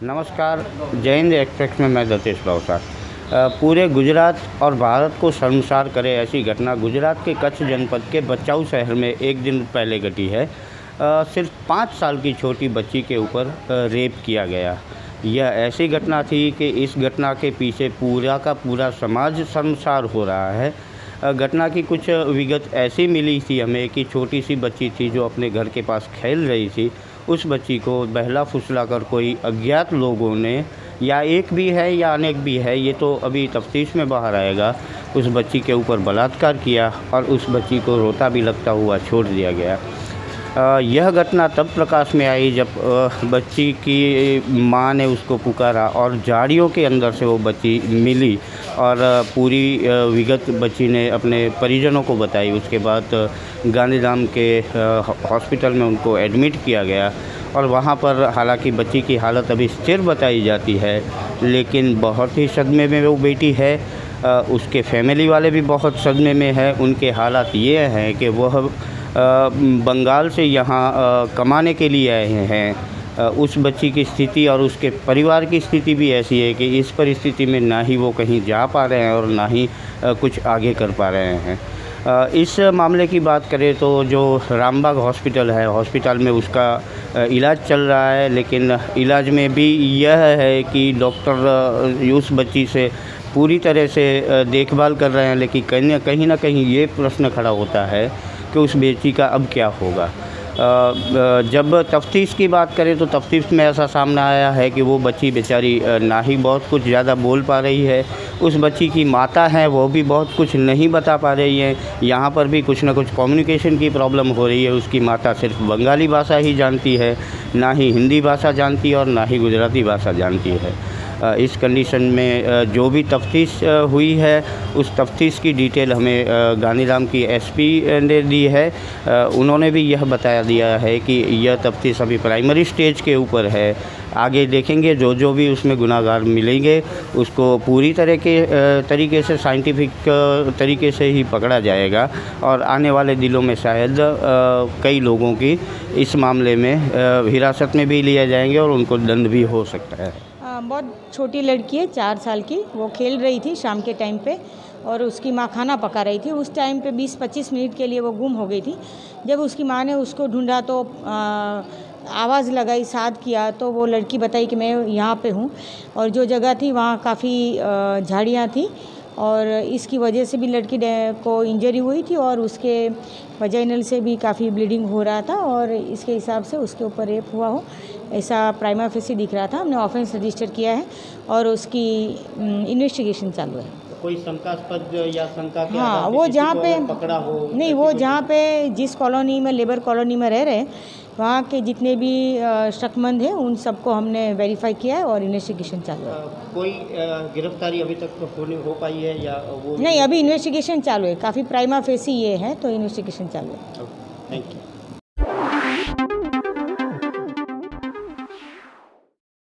नमस्कार। जय हिंद एक्सप्रेस में मैं दतेश भावसार। पूरे गुजरात और भारत को शर्मसार करे ऐसी घटना गुजरात के कच्छ जनपद के बचाऊ शहर में एक दिन पहले घटी है। सिर्फ 5 साल की छोटी बच्ची के ऊपर रेप किया गया। यह ऐसी घटना थी कि इस घटना के पीछे पूरा का पूरा समाज शर्मसार हो रहा है। घटना की कुछ विगत ऐसी मिली थी हमें कि छोटी सी बच्ची थी जो अपने घर के पास खेल रही थी। उस बच्ची को बहला फुसला कर कोई अज्ञात लोगों ने, या एक भी है या अनेक भी है, ये तो अभी तफ्तीश में बाहर आएगा, उस बच्ची के ऊपर बलात्कार किया और उस बच्ची को रोता भी लगता हुआ छोड़ दिया गया। यह घटना तब प्रकाश में आई जब बच्ची की मां ने उसको पुकारा और झाड़ियों के अंदर से वो बच्ची मिली और पूरी विगत बच्ची ने अपने परिजनों को बताई। उसके बाद गांधीधाम के हॉस्पिटल में उनको एडमिट किया गया और वहाँ पर हालांकि बच्ची की हालत अभी स्थिर बताई जाती है, लेकिन बहुत ही सदमे में वो बेटी है। उसके फैमिली वाले भी बहुत सदमे में है। उनके हालात ये हैं कि वह बंगाल से यहाँ कमाने के लिए आए हैं। उस बच्ची की स्थिति और उसके परिवार की स्थिति भी ऐसी है कि इस परिस्थिति में ना ही वो कहीं जा पा रहे हैं और ना ही कुछ आगे कर पा रहे हैं। इस मामले की बात करें तो जो रामबाग हॉस्पिटल है, हॉस्पिटल में उसका इलाज चल रहा है, लेकिन इलाज में भी यह है कि डॉक्टर उस बच्ची से पूरी तरह से देखभाल कर रहे हैं, लेकिन कहीं ना कहीं ये प्रश्न खड़ा होता है कि उस बेटी का अब क्या होगा। जब तफ्तीश की बात करें तो तफ्तीश में ऐसा सामने आया है कि वो बच्ची बेचारी ना ही बहुत कुछ ज़्यादा बोल पा रही है। उस बच्ची की माता हैं वो भी बहुत कुछ नहीं बता पा रही हैं। यहाँ पर भी कुछ ना कुछ कम्युनिकेशन की प्रॉब्लम हो रही है। उसकी माता सिर्फ बंगाली भाषा ही जानती है, ना ही हिंदी भाषा जानती है और ना ही गुजराती भाषा जानती है। इस कंडीशन में जो भी तफ्तीश हुई है उस तफ्तीश की डिटेल हमें गांधीधाम की एसपी ने दी है। उन्होंने भी यह बता दिया है कि यह तफ्तीश अभी प्राइमरी स्टेज के ऊपर है। आगे देखेंगे जो भी उसमें गुनाहगार मिलेंगे उसको पूरी तरीके से साइंटिफिक तरीके से ही पकड़ा जाएगा और आने वाले दिनों में शायद कई लोगों की इस मामले में हिरासत में भी लिया जाएंगे और उनको दंड भी हो सकता है। बहुत छोटी लड़की है, 4 साल की। वो खेल रही थी शाम के टाइम पे और उसकी माँ खाना पका रही थी। उस टाइम पे 20-25 मिनट के लिए वो गुम हो गई थी। जब उसकी माँ ने उसको ढूंढा तो आवाज़ लगाई, साथ किया, तो वो लड़की बताई कि मैं यहाँ पे हूँ। और जो जगह थी वहाँ काफ़ी झाड़ियाँ थी और इसकी वजह से भी लड़की को इंजरी हुई थी और उसके वजाइनल से भी काफ़ी ब्लीडिंग हो रहा था और इसके हिसाब से उसके ऊपर रेप हुआ हो ऐसा प्राइमा फेसी दिख रहा था। हमने ऑफेंस रजिस्टर किया है और उसकी इन्वेस्टिगेशन चालू है। कोई शंकास्पद या शंका के हाँ, आधार वो पे जहाँ पे पकड़ा हो? नहीं, वो जहाँ पे जिस कॉलोनी में लेबर कॉलोनी में रह रहे हैं वहाँ के जितने भी शकमंद हैं उन सबको हमने वेरीफाई किया है और इन्वेस्टिगेशन चालू है। कोई गिरफ्तारी अभी तक हो पाई है या वो? नहीं, अभी इन्वेस्टिगेशन चालू है। काफ़ी प्राइमा फेसी ये है तो इन्वेस्टिगेशन चालू है। Thank you.